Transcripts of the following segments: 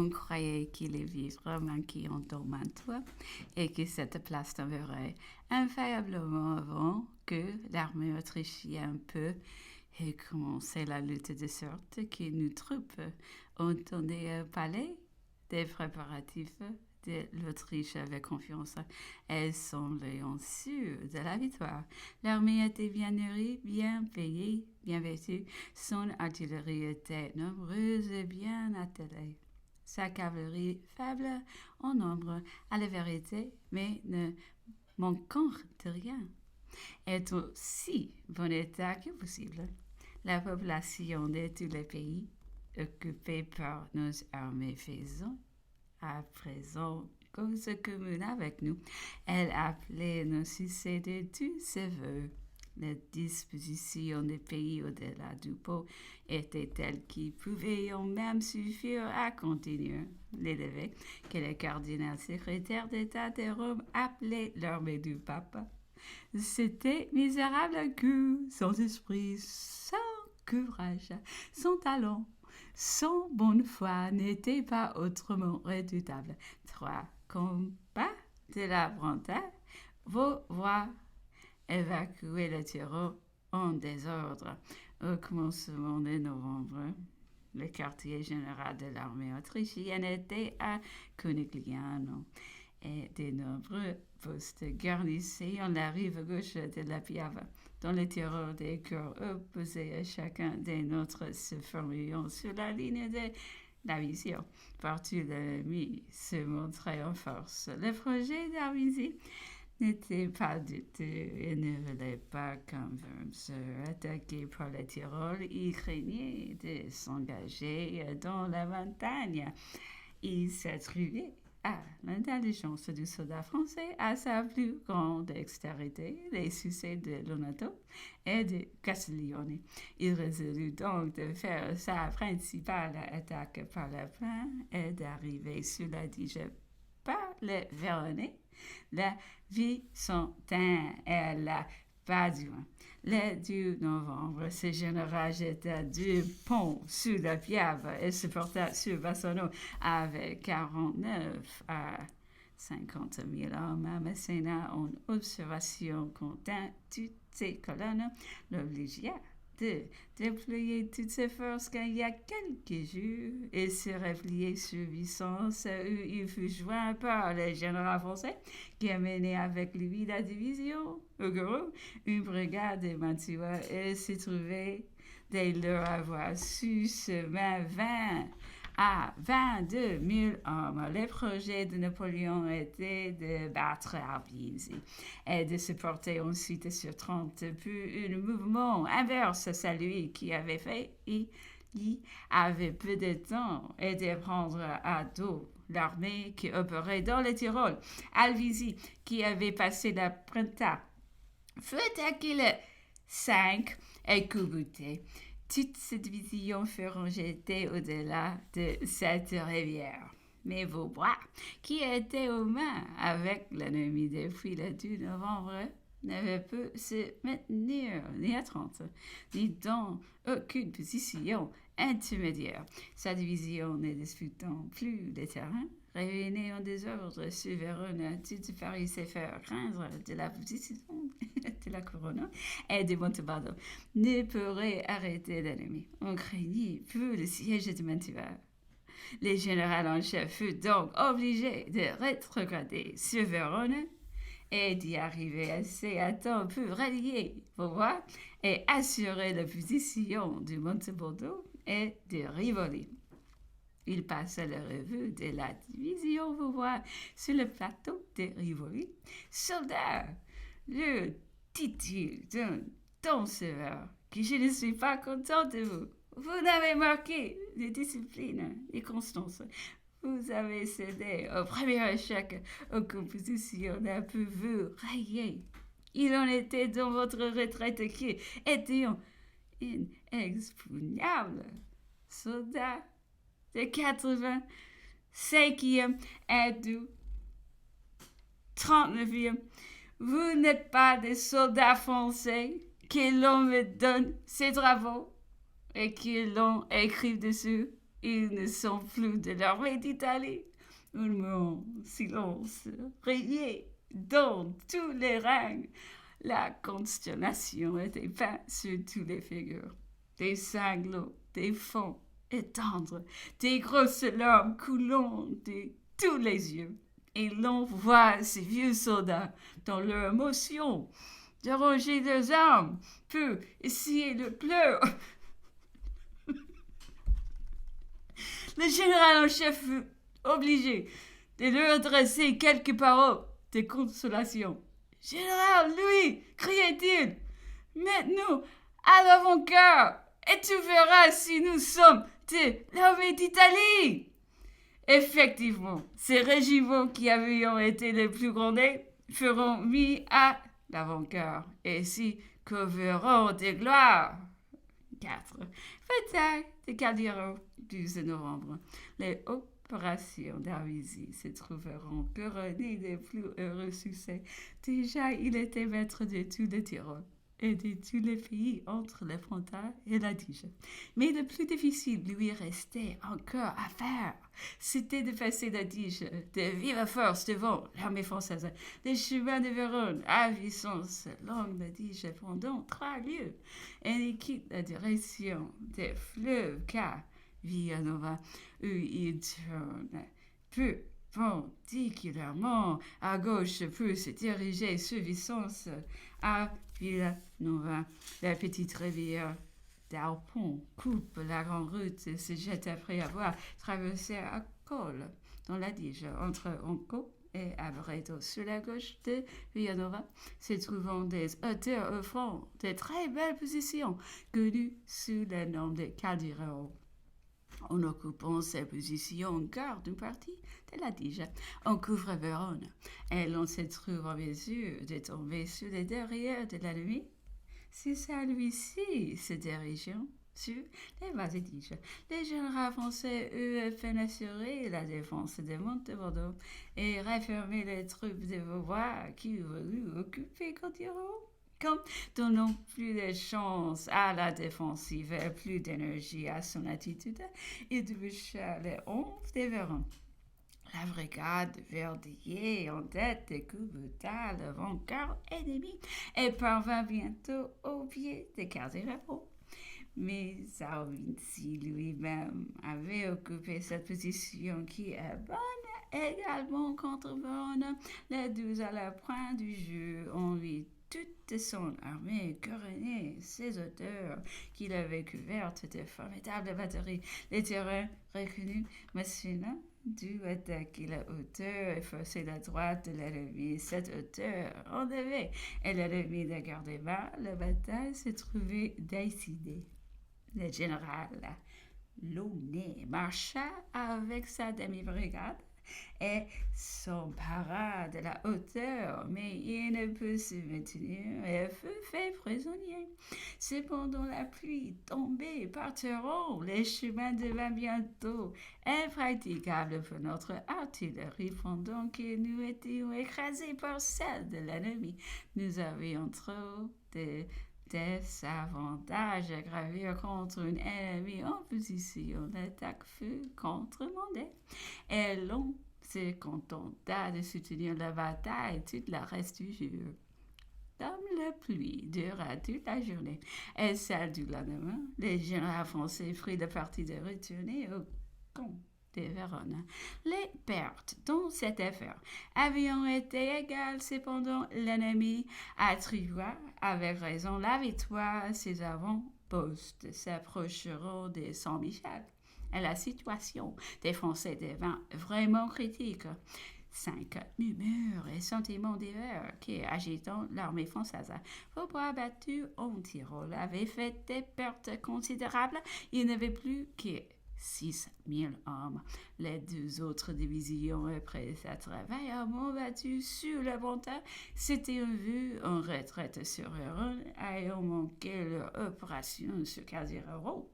On croyait qu'il les vivres manquaient en Dormantois et que cette place tomberait infailliblement avant que l'armée autrichienne peut ait commencé la lutte de sorte que nos troupes entendaient parler des préparatifs de l'Autriche avec confiance. Elles semblaient sûres de la victoire. L'armée était bien nourrie, bien payée, bien vêtue. Son artillerie était nombreuse et bien attelée. Sa cavalerie faible en nombre, à la vérité, mais ne manquant de rien, est aussi bon état que possible. La population de tous les pays occupés par nos armées faisant à présent cause commune avec nous. Elle appelait nos succès de tous ses voeux. Les dispositions des pays au-delà du Pô étaient telles qu'ils pouvaient même suffire à continuer l'élever, que le cardinal secrétaire d'État de Rome appelait l'armée du pape. C'était misérable coup, sans esprit, sans courage, sans talent, sans bonne foi n'était pas autrement redoutable. 3. Combat de la Bretagne, vos voix évacuer le Tyrol en désordre. Au commencement de novembre, le quartier général de l'armée autrichienne était à Conigliano et de nombreux postes garnissaient en la rive gauche de la Piave. Dans le Tyrol, des corps opposés à chacun des nôtres se formions sur la ligne de la vision. Partout l'ennemi se montrait en force. Le projet d'Arvizi n'était pas du tout et ne voulait pas qu'un Worms attaqué par le Tyrol. Il craignait de s'engager dans la montagne. Il s'est trouvé à l'intelligence du soldat français, à sa plus grande dextérité, les succès de Lonato et de Castiglione. Il résolut donc de faire sa principale attaque par la plaine et d'arriver sur la Dige par le Véronais, la Vicentin et la Padua. Le 2 novembre, ce général jeta du pont sur la Piave et se porta sur Bassano avec 49 à 50 000 hommes à Messina en observation comptant toutes ces colonnes, l'obligea de déployer toutes ses forces qu'il y a quelques jours et se replier sur Vicence où il fut joint par le général français qui amenait avec lui la division au gros une brigade de Mantua et se trouvait dès leur avoir su ce 20 à 22 000 hommes. Le projet de Napoléon était de battre Arvizi et de se porter ensuite sur 30, puis un mouvement inverse à celui qui avait fait. Il avait peu de temps et de prendre à dos l'armée qui opérait dans le Tyrol. Alvisi, qui avait passé la Brenta, fut attaqué le 5 et Coubuté. Toutes ces divisions furent jetées au-delà de cette rivière. Mais Vaubois, qui était aux mains avec l'ennemi depuis le 2 novembre, n'avait pu se maintenir ni à 30, ni dans aucune position intermédiaire. Sa division ne disputant plus le terrain, revenait en désordre sur Vérone, tout Paris s'est fait craindre de la position de la Corona et de Montebaldo ne pourrait arrêter l'ennemi. On craignit pour le siège de Mantua. Le général en chef fut donc obligé de rétrograder sur Vérone et d'y arriver assez à temps pour rallier Vaubois et assurer la position du Montebaldo et de Rivoli. Il passa la revue de la division Vaubois sur le plateau de Rivoli. Soldat, le titre d'un ton sévère, que je ne suis pas content de vous. Vous n'avez marqué de discipline et constance. Vous avez cédé au premier échec aux compositions n'a pu vous rayer. Il en était dans votre retraite qui était inexpugnable. Soldat de 85e et du 39e. Vous n'êtes pas des soldats français que l'on me donne ces travaux et que l'on écrit dessus. Ils ne sont plus de l'armée d'Italie. Un moment silence régnait dans tous les rangs. La consternation était peinte sur toutes les figures. Des sanglots, des fonds étendres, des grosses larmes coulant de tous les yeux. Et l'on voit ces vieux soldats, dans leur émotion, déranger leurs armes, peu essuyer le pleurs. Le général en chef fut obligé de leur adresser quelques paroles de consolation. Général, Louis, criait-il, mets-nous à l'avant-garde et tu verras si nous sommes de l'armée d'Italie. Effectivement, ces régiments qui avaient été les plus grondés feront mis à l'avant-garde et si couvreront de gloire. 4. Bataille de Caldiero, 12 novembre. Les opérations d'Arvizi se trouveront couronnées des plus heureux succès. Déjà, il était maître de tout le Tyrol et de tous les pays entre le Frontal et l'Adige. Mais le plus difficile lui restait encore à faire. C'était de passer l'Adige de vive force devant l'armée française. Les chemins de Vérone à Vicence, longue l'Adige pendant 3 lieues. Et il quitte la direction des fleuves car Villanova, où il tourne peu particulièrement à gauche pour se diriger sur Vicence à Villanova. La petite rivière d'Arpon coupe la grande route et se jette après avoir traversé à Col dans l'Adige entre Onco et Abreto. Sur la gauche de Villanova se trouvent des hauteurs offrant de très belles positions connues sous le nom de Caldiero. En occupant ces positions, on garde une partie de l'Adige. On couvre Vérone et l'on se trouve en mesure de tomber sur les derrières de l'ennemi. C'est celui-ci se dirigeant sur les bases d'Adige. Les généraux français, eux, peine assurer la défense des monts de Bordeaux et refermer les troupes de Vaubois qui voulaient occuper Caldiero. Comme donnant plus de chance à la défensive et plus d'énergie à son attitude, il toucha les 11 de Vérone. La brigade Verdier en tête découvra l'avant-garde ennemi et parvint bientôt au pied de Caldiero. Mais Arvizi lui-même avait occupé cette position qui est bonne également contre Vérone. Les 12 à la pointe du jeu ont vit toute son armée couronnée ses hauteurs qu'il avait couvertes de formidables batteries. Les terrains reconnus masculins dut attaquer la hauteur et forcer la droite de l'ennemi. Cette hauteur enlevée et l'ennemi de garder bas, la bataille se trouvait décidée. Le général Launay marcha avec sa demi-brigade et s'empara de la hauteur, mais il ne peut se maintenir et fut fait prisonnier. Cependant, la pluie tombée par torrent, les chemins devinrent bientôt impraticables pour notre artillerie pendant que nous étions écrasés par celle de l'ennemi. Nous avions trop de désavantages à gravir contre un ennemi en position d'attaque fut contremandaient et l'on se contenta de soutenir la bataille tout le reste du jour. Comme la pluie dura toute la journée et celle du lendemain, les généraux français prirent le parti de retourner au camp de Vérone. Les pertes dans cette affaire avaient été égales, cependant l'ennemi attribua avec raison la victoire à ses avant-postes s'approcheront de Saint-Michel. Et la situation des Français devint vraiment critique. 5 murmures et sentiments divers qui, agitant l'armée française, Vaubois battu en Tyrol, avait fait des pertes considérables. Il n'y avait plus que 6 000 hommes. Les 2 autres divisions, après s'être vaillamment battues sur le Pontin, s'étaient vues en retraite sur Vérone, ayant manqué leur opération sur Caldiero.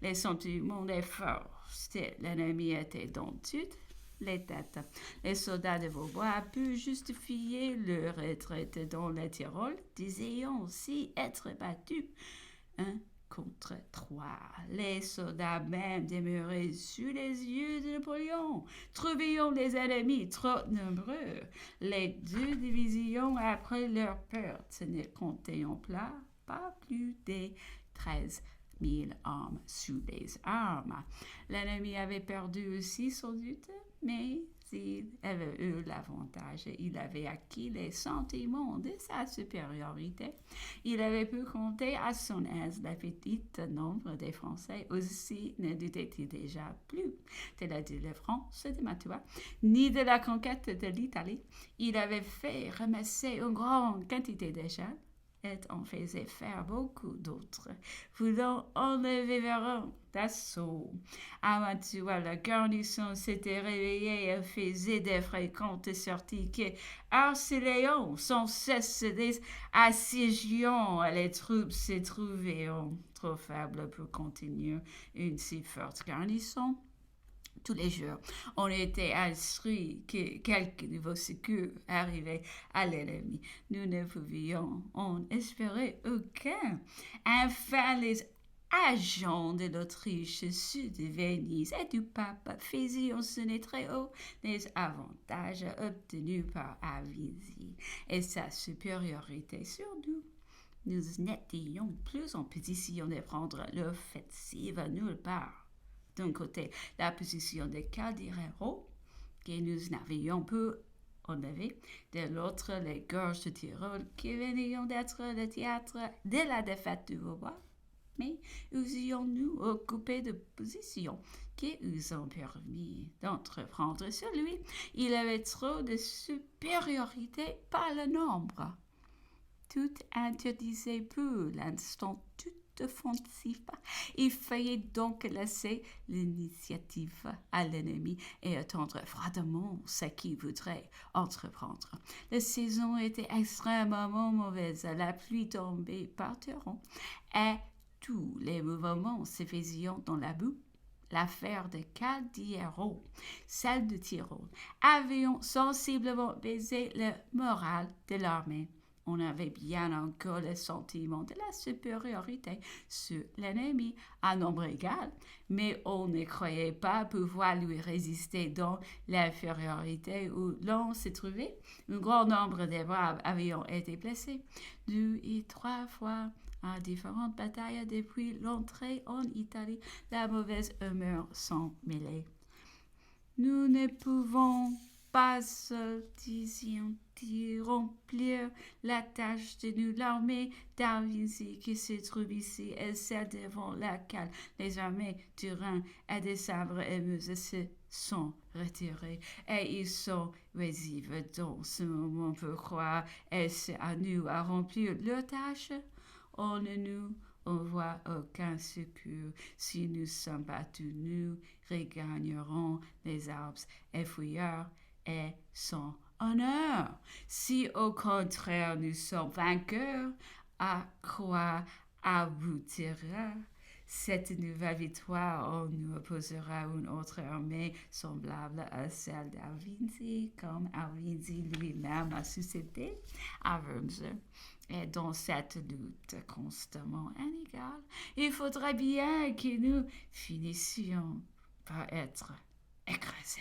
Les sentiments des forces de l'ennemi étaient dans toutes les têtes. Les soldats de Vaubois purent justifier leur retraite dans le Tyrol, désirant aussi être battus contre 3. Les soldats même demeuraient sous les yeux de Napoléon, trouvions les ennemis trop nombreux. Les 2 divisions, après leur perte, ne comptaient pas plus de 13 000 hommes sous les armes. L'ennemi avait perdu aussi sans doute, mais il avait eu l'avantage. Il avait acquis les sentiments de sa supériorité. Il avait pu compter à son aise le petit nombre des Français. Aussi ne doutait-il déjà plus de la délivrance de Mantua, ni de la conquête de l'Italie. Il avait fait ramasser une grande quantité de gens et en faisait faire beaucoup d'autres, voulant enlever Véron d'assaut. À Mantua, la garnison s'était réveillée et faisait des fréquentes sorties qui harcelant sans cesse des assiégeants. Les troupes se trouvaient trop faibles pour continuer une si forte garnison. Tous les jours, on était instruit que quelque nouveau secours arrivait à l'ennemi. Nous ne pouvions en espérer aucun. Enfin, les agents de l'Autriche, sud de Venise et du pape faisaient sonner très haut les avantages obtenus par Avizi et sa supériorité sur nous. Nous n'étions plus en position de prendre l'offensive nulle part. D'un côté, la position de Caldirero, que nous n'avions pu enlever. De l'autre, les gorges de Tyrol, qui venaient d'être le théâtre de la défaite du Vaubois. Mais usions-nous occupé de positions qui nous ont permis d'entreprendre sur lui? Il avait trop de supériorité par le nombre. Tout interdisait pour l'instant tout offensif. Il fallait donc laisser l'initiative à l'ennemi et attendre froidement ce qu'il voudrait entreprendre. La saison était extrêmement mauvaise, la pluie tombait par torrents et tous les mouvements se faisaient dans la boue. L'affaire de Caldiero, celle de Tyrol, avait sensiblement baissé le moral de l'armée. On avait bien encore le sentiment de la supériorité sur l'ennemi à nombre égal, mais on ne croyait pas pouvoir lui résister dans l'infériorité où l'on se trouvait. Un grand nombre de braves avaient été blessés 2 et 3 fois à différentes batailles depuis l'entrée en Italie. La mauvaise humeur s'en mêlait. Nous ne pouvons pas seuls, disions-ils, remplir la tâche de nous. L'armée d'Arvizi qui se trouve ici est celle devant laquelle les armées du Rhin et de Sambre et Meuse se sont retirées et ils sont oisifs dans ce moment. Pourquoi est-ce à nous à remplir leur tâche? On ne nous envoie aucun secours. Si nous sommes battus, nous regagnerons les Alpes et fouilleurs et son honneur. Si au contraire nous sommes vainqueurs, à quoi aboutira cette nouvelle victoire? On nous opposera une autre armée semblable à celle d'Arvizi, comme Arvizi lui-même a succédé à Worms. Et dans cette lutte constamment inégale, il faudrait bien que nous finissions par être écrasés.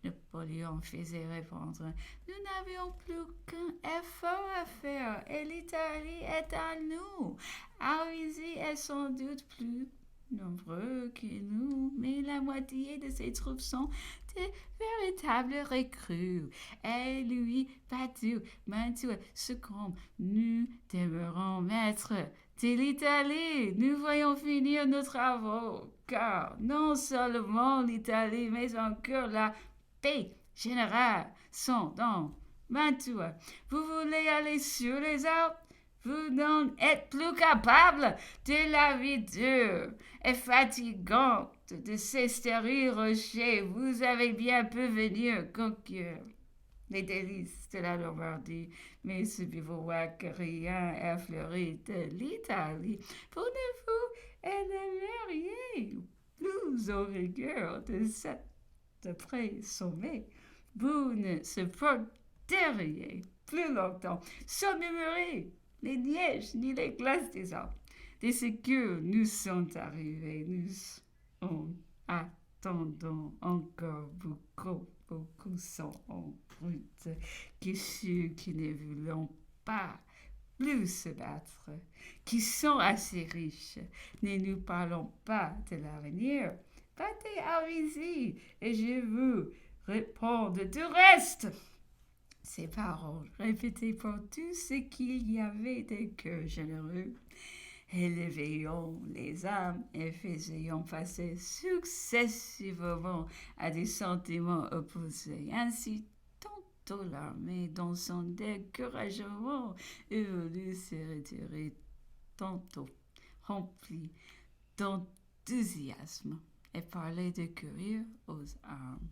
Napoléon faisait répondre: nous n'avions plus qu'un effort à faire et l'Italie est à nous. Arvizi est sans doute plus nombreux que nous, mais la moitié de ses troupes sont de véritables recrues. Et lui, battu, Mantua succombe. Nous demeurons maîtres de l'Italie. Nous voyons finir nos travaux, car non seulement l'Italie, mais encore la paix générale sont dans Mantua. Vous voulez aller sur les Alpes? Vous n'en êtes plus capable de la vie dure et fatigante de ces stériles rochers. Vous avez bien pu venir conquérir les délices de la Lombardie, mais ce bivouac rien effleuré de l'Italie. Pour ne vous élever plus en rigueur de cette près sommet. Vous ne supporteriez plus longtemps sans murmurer les neiges ni les glaces des Alpes. des secours nous sont arrivés. Nous en attendons encore beaucoup sont en route. Que ceux qui ne voulons pas plus se battre, qui sont assez riches, ne nous parlons pas de l'avenir. Partez à Rizzi et je vous réponds de tout reste. Ces paroles répétées par tous ceux qu'il y avait de cœurs généreux, élevions les âmes et faisions passer successivement à des sentiments opposés. Ainsi, tantôt l'armée, dans son découragement, eut voulu se retirer, tantôt remplie d'enthousiasme et parler de courir aux armes.